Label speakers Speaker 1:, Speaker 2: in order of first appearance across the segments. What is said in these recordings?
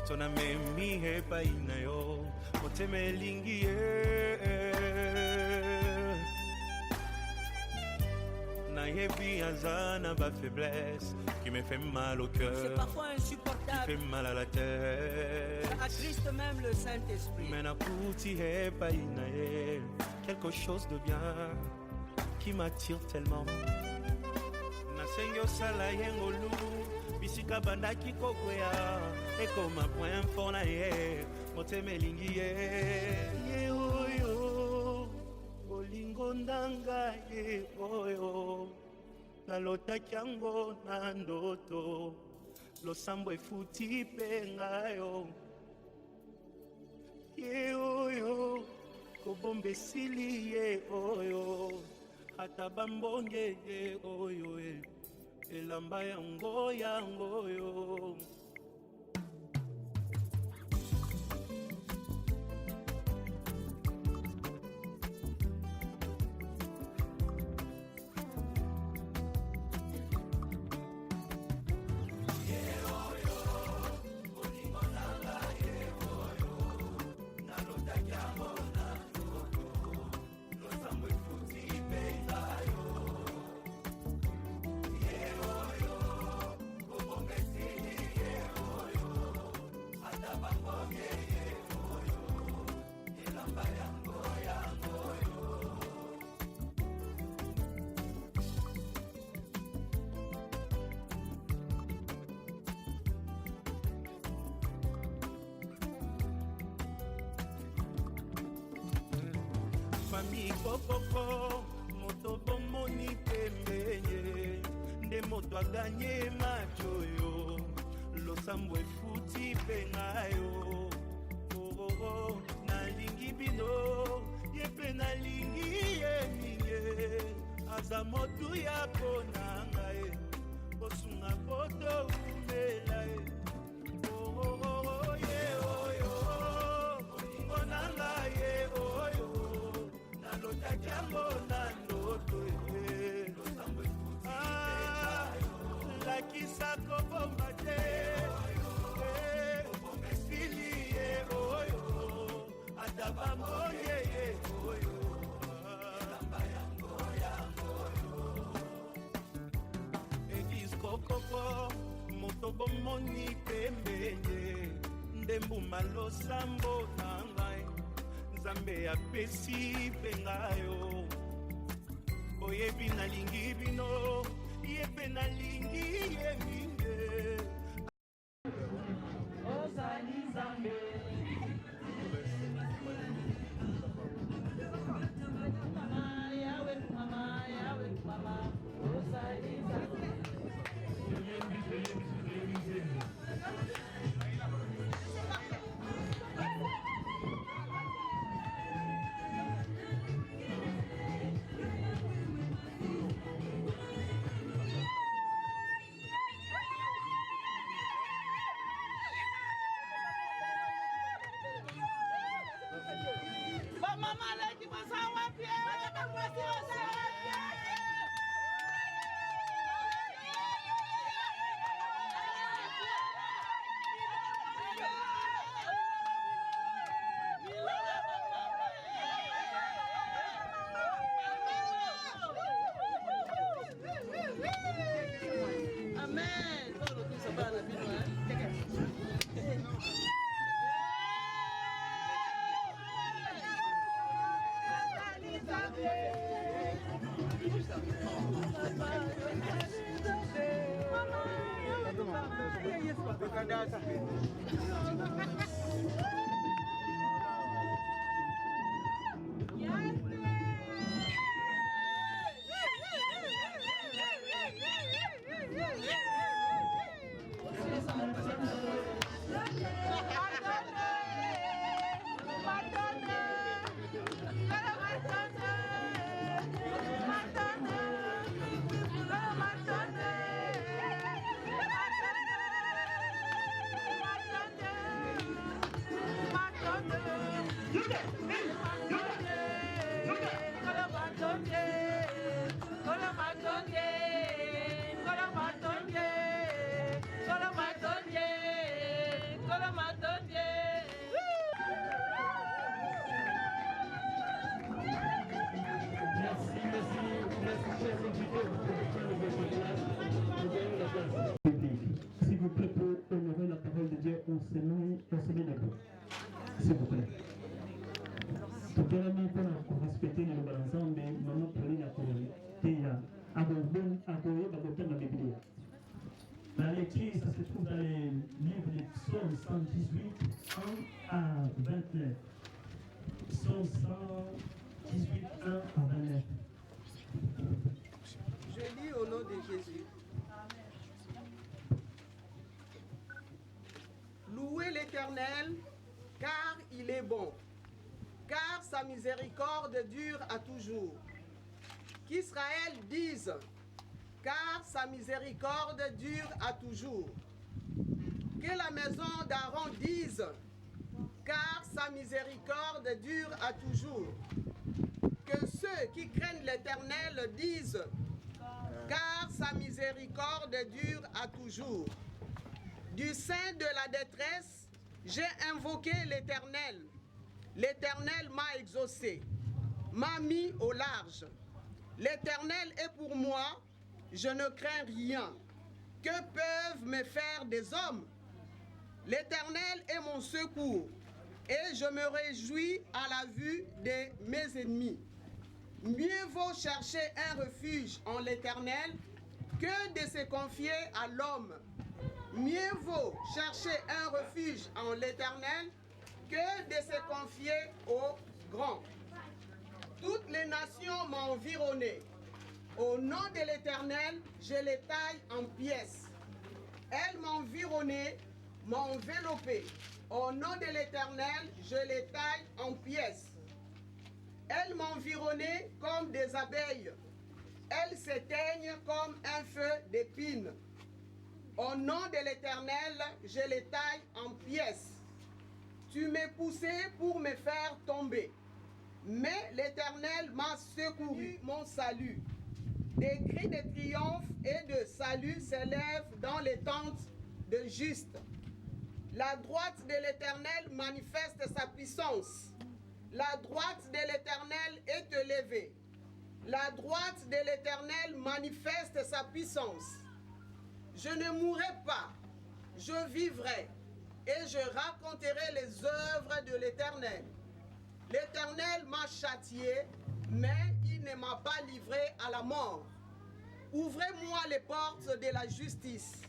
Speaker 1: Motona memi epai na yo motema elingi nayebi aza na ba faiblesse qui me fait mal au cœur.
Speaker 2: C'est parfois insupportable.
Speaker 1: Qui fait mal à la tête.
Speaker 2: Ça attriste même le Saint-Esprit.
Speaker 1: Mais nakuti epai na ye quelque chose de bien qui m'attire tellement. Nasengi osala yengolu bisika bandaki kokwea ekoma point fort na ye motema elingi ye oyo bolingo ndanga ye oyo nalotaki yango na ndoto losambo efuti mpe ngayo ye oyo kobomba esili ye oyo ata bambonge ye oyo elamba yango yo Famille Kokoko, moto bomoni pembenye, nde moto a gagné macho yo, losambo efuti pengayo, oh oh oh, nalingi bino, yepe nalingi yeminye, aza motu ya ponanga e, bosunga poto umela e, oh oh oh ye oh yo, bolingo nanga ye oh yo. Jambo na ndoto lakisa kobomba te esili ye oyo ata bamboye ye oyo elamba yango egis kokoko moto bomoni pembenye ndembuma losambo na ngai Nzambe apesi pengayo oyebi nalingi bino yepe nalingi yeminge ozali Nzambe mama ozali Nzambe
Speaker 3: que nous sommes debout. S'il vous plaît. Tout le monde peut respecter le balance, mais maman Pauline a couru. La lecture, ça se trouve dans les livres de Psaume 118, 1 à 29. Psaume 118, 1 à 29.
Speaker 2: Je lis au nom de Jésus. Louez l'Éternel, car il est bon, car sa miséricorde dure à toujours. Qu'Israël dise, car sa miséricorde dure à toujours. Que la maison d'Aaron dise, car sa miséricorde dure à toujours. Que ceux qui craignent l'Éternel disent, car sa miséricorde dure à toujours. Du sein de la détresse, j'ai invoqué l'Éternel. L'Éternel m'a exaucé, m'a mis au large. L'Éternel est pour moi, je ne crains rien. Que peuvent me faire des hommes? L'Éternel est mon secours, et je me réjouis à la vue de mes ennemis. Mieux vaut chercher un refuge en l'Éternel que de se confier à l'homme. Mieux vaut chercher un refuge en l'Éternel que de se confier aux grands. Toutes les nations m'ont environné. Au nom de l'Éternel, je les taille en pièces. Elles m'ont environné, m'ont enveloppé. Au nom de l'Éternel, je les taille en pièces. Elles m'ont environné comme des abeilles. Elles s'éteignent comme un feu d'épines. Au nom de l'Éternel, je les taille en pièces. Tu m'es poussé pour me faire tomber. Mais l'Éternel m'a secouru, mon salut. Des cris de triomphe et de salut s'élèvent dans les tentes de juste. La droite de l'Éternel manifeste sa puissance. La droite de l'Éternel est élevée. La droite de l'Éternel manifeste sa puissance. Je ne mourrai pas, je vivrai, et je raconterai les œuvres de l'Éternel. L'Éternel m'a châtié, mais il ne m'a pas livré à la mort. Ouvrez-moi les portes de la justice.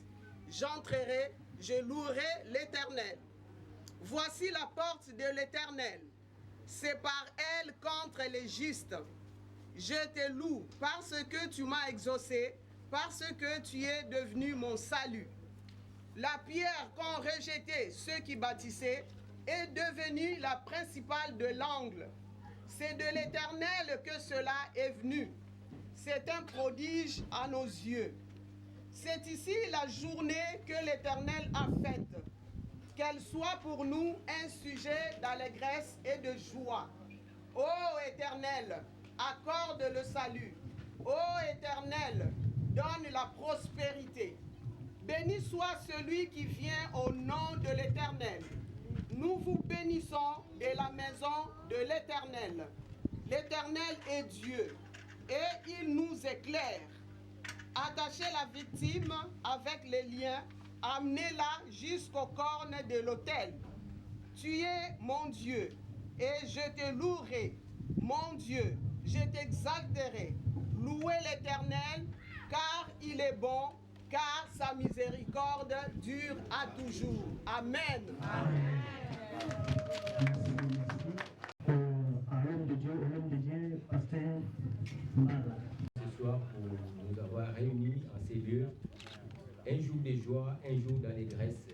Speaker 2: J'entrerai, je louerai l'Éternel. Voici la porte de l'Éternel. C'est par elle contre les justes. Je te loue parce que tu m'as exaucé, parce que tu es devenu mon salut. La pierre qu'ont rejetée ceux qui bâtissaient est devenue la principale de l'angle. C'est de l'Éternel que cela est venu. C'est un prodige à nos yeux. C'est ici la journée que l'Éternel a faite. Qu'elle soit pour nous un sujet d'allégresse et de joie. Ô Éternel, accorde le salut. Ô Éternel, donne la prospérité. Béni soit celui qui vient au nom de l'Éternel. Nous vous bénissons de la maison de l'Éternel. L'Éternel est Dieu et il nous éclaire. Attachez la victime avec les liens, amenez-la jusqu'aux cornes de l'autel. Tu es mon Dieu et je te louerai. Mon Dieu, je t'exalterai. Louez l'Éternel car il est bon, car sa miséricorde dure à toujours. Amen.
Speaker 3: Amen. À l'homme de Dieu, pasteur Mala.
Speaker 4: Ce soir, pour nous avoir réunis en ces lieux, un jour de joie, un jour d'allégresse,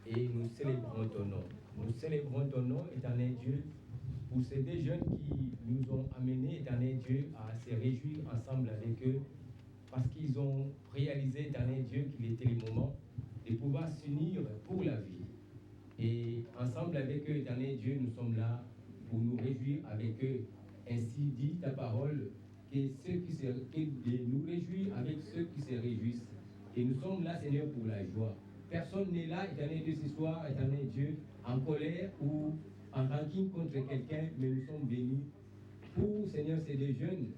Speaker 4: et nous célébrons ton nom. Nous célébrons ton nom, éternel Dieu, pour ces deux jeunes qui nous ont amenés, éternel Dieu, à se réjouir ensemble avec eux, parce qu'ils ont réalisé, éternel Dieu, qu'il était le moment de pouvoir s'unir pour la vie. Et ensemble avec eux, éternel Dieu, nous sommes là pour nous réjouir avec eux. Ainsi dit ta parole, que nous réjouir avec ceux qui se réjouissent. Et nous sommes là, Seigneur, pour la joie. Personne n'est là, éternel Dieu, ce soir, éternel Dieu, en colère ou en rancune contre quelqu'un, mais nous sommes bénis pour, Seigneur, ces deux jeunes,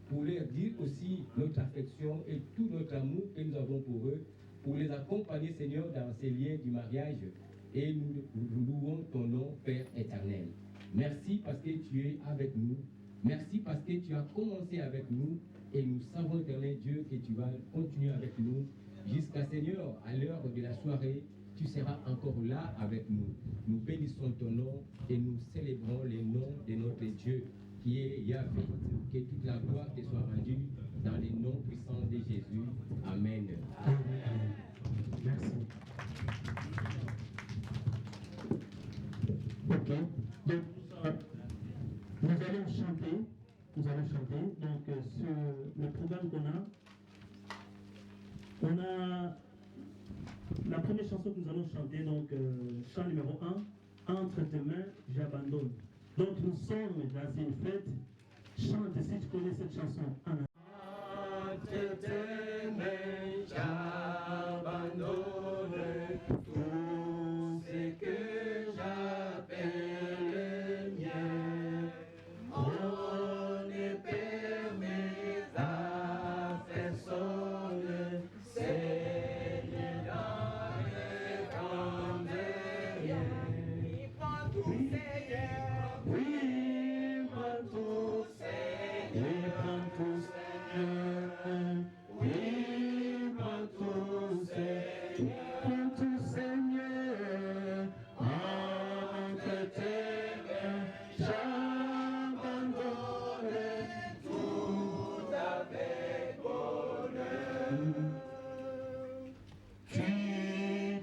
Speaker 4: pour leur dire aussi notre affection et tout notre amour que nous avons pour eux, pour les accompagner, Seigneur, dans ces liens du mariage. et nous louons ton nom, Père éternel. Merci parce que tu es avec nous. Merci parce que tu as commencé avec nous et nous savons, éternel Dieu, que tu vas continuer avec nous jusqu'à, Seigneur, à l'heure de la soirée, tu seras encore là avec nous. Nous bénissons ton nom et nous célébrons le nom de notre Dieu qui est Yahvé. Que toute la gloire te soit rendue dans les noms puissants de Jésus. Amen.
Speaker 3: Merci. Ok. Donc, nous allons chanter. Donc, sur le programme on a la première chanson que nous allons chanter, donc chant numéro 1, Entre tes mains, j'abandonne. Donc, nous sommes dans une fête. Chante si tu connais cette chanson.
Speaker 4: Entre tes mains, j'abandonne tout ce que j'appelle mien. On ne permet à personne, Seigneur, d'en rien.
Speaker 2: Oui, prends tout, Seigneur.
Speaker 4: Oui, prends tout, Seigneur. Oui, prends tout, Seigneur. Prends tout, Seigneur. Entre tes mains, j'abandonne tout avec bonheur. Tu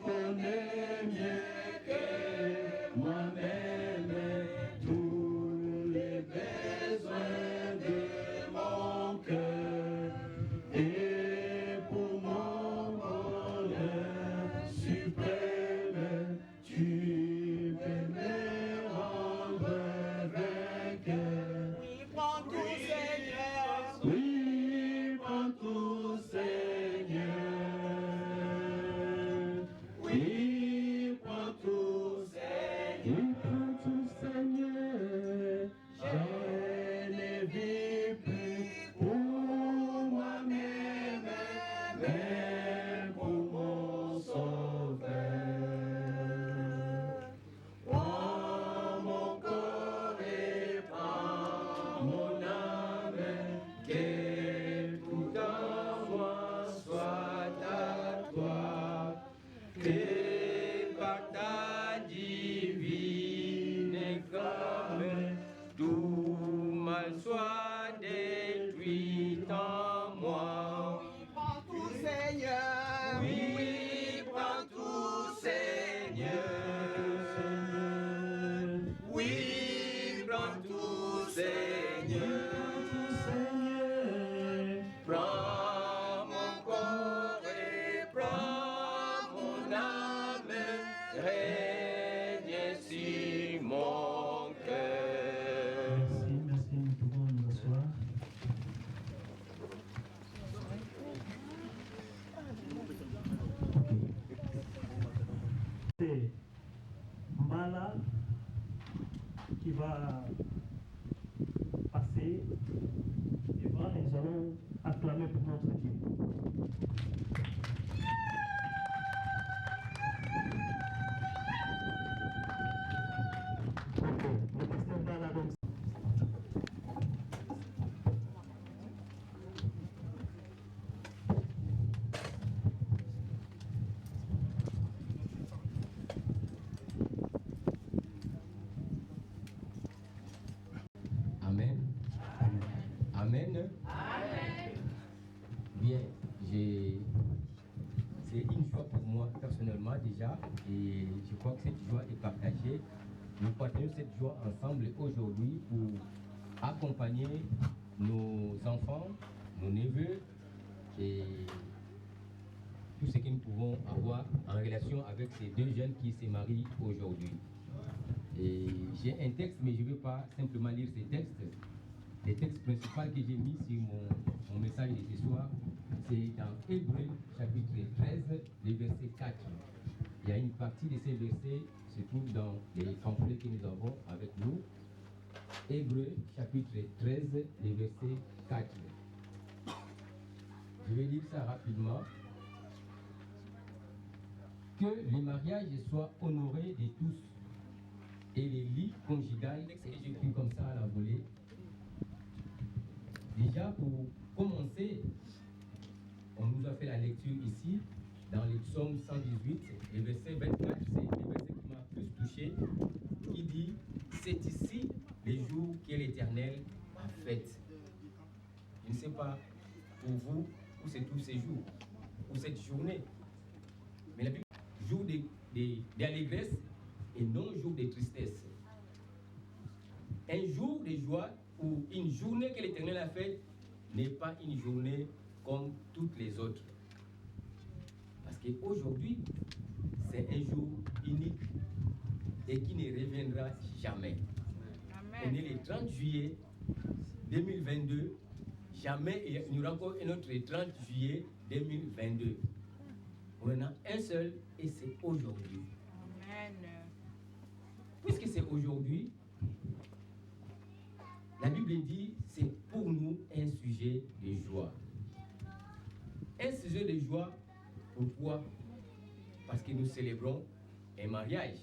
Speaker 4: connais mieux que moi-même tous les besoins de mon cœur. Et pour mon bonheur suprême, tu peux me rendre vainqueur.
Speaker 2: Oui, prends tout, Seigneur.
Speaker 4: Oui, prends tout, Seigneur. Oui, prends tout, Seigneur. Oui, prends tout, Seigneur. Je ne vis plus pour moi-même, mais pour mon Sauveur. Prends mon corps et prends mon âme, que tout en moi soit à toi, que par ta divine flamme, tout mal soit détruit en moi.
Speaker 2: Oui, prends tout, Seigneur.
Speaker 4: Oui, prends tout, Seigneur. Oui, prends tout, Seigneur. Prends mon corps et prends mon âme, règne sur mon cœur.
Speaker 3: Merci, nous pouvons nous asseoir. C'est Mbala qui va passer devant et nous allons acclamer pour notre Dieu. Ok, le pasteur Mbala donc.
Speaker 4: Amen. Amen. Bien, c'est une joie pour moi personnellement déjà, et je crois que cette joie est partagée. Nous partageons cette joie ensemble aujourd'hui pour accompagner nos enfants, nos neveux et tout ce que nous pouvons avoir en relation avec ces deux jeunes qui se marient aujourd'hui. Et j'ai un texte, mais je ne vais pas simplement lire ces textes. Le texte principal que j'ai mis sur mon message de ce soir, c'est dans Hébreux chapitre 13, le verset 4. Il y a une partie de ces versets qui se trouve dans les pamphlets que nous avons avec nous. Hébreux chapitre 13, le verset 4. Je vais lire ça rapidement. que les mariages soient honorés de tous et les lits conjugales, j'ai pris comme ça à la volée. Déjà, pour commencer, on nous a fait la lecture ici, dans le psaume 118, le verset 24, c'est le verset qui m'a plus touché, qui dit « C'est ici les jours que l'Éternel a fait. » Je ne sais pas pour vous où c'est tous ces jours, ou cette journée. Mais la Bible dit jour d'allégresse et non jour de tristesse. Un jour de joie ou une journée que l'Éternel a faite n'est pas une journée comme toutes les autres. Parce qu'aujourd'hui, c'est un jour unique et qui ne reviendra jamais. Amen. On est le 30 juillet 2022. Jamais il y aura encore un autre 30 juillet 2022. On en a un seul et c'est aujourd'hui. Amen. Puisque c'est aujourd'hui, la Bible dit c'est pour nous un sujet de joie. Un sujet de joie, pourquoi? Parce que nous célébrons un mariage.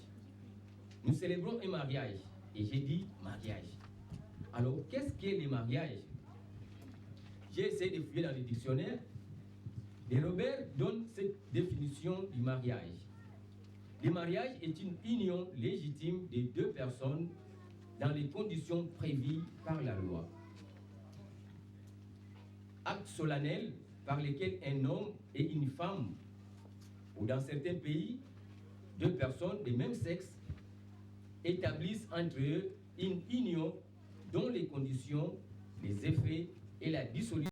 Speaker 4: Nous célébrons un mariage. Et j'ai dit mariage. Alors, qu'est-ce qu'est le mariage? J'ai essayé de fouiller dans le dictionnaire. Et Robert donne cette définition du mariage. Le mariage est une union légitime de deux personnes dans les conditions prévues par la loi. Acte solennel par lesquels un homme et une femme, ou dans certains pays, deux personnes de même sexe, établissent entre eux une union dont les conditions, les effets et la dissolution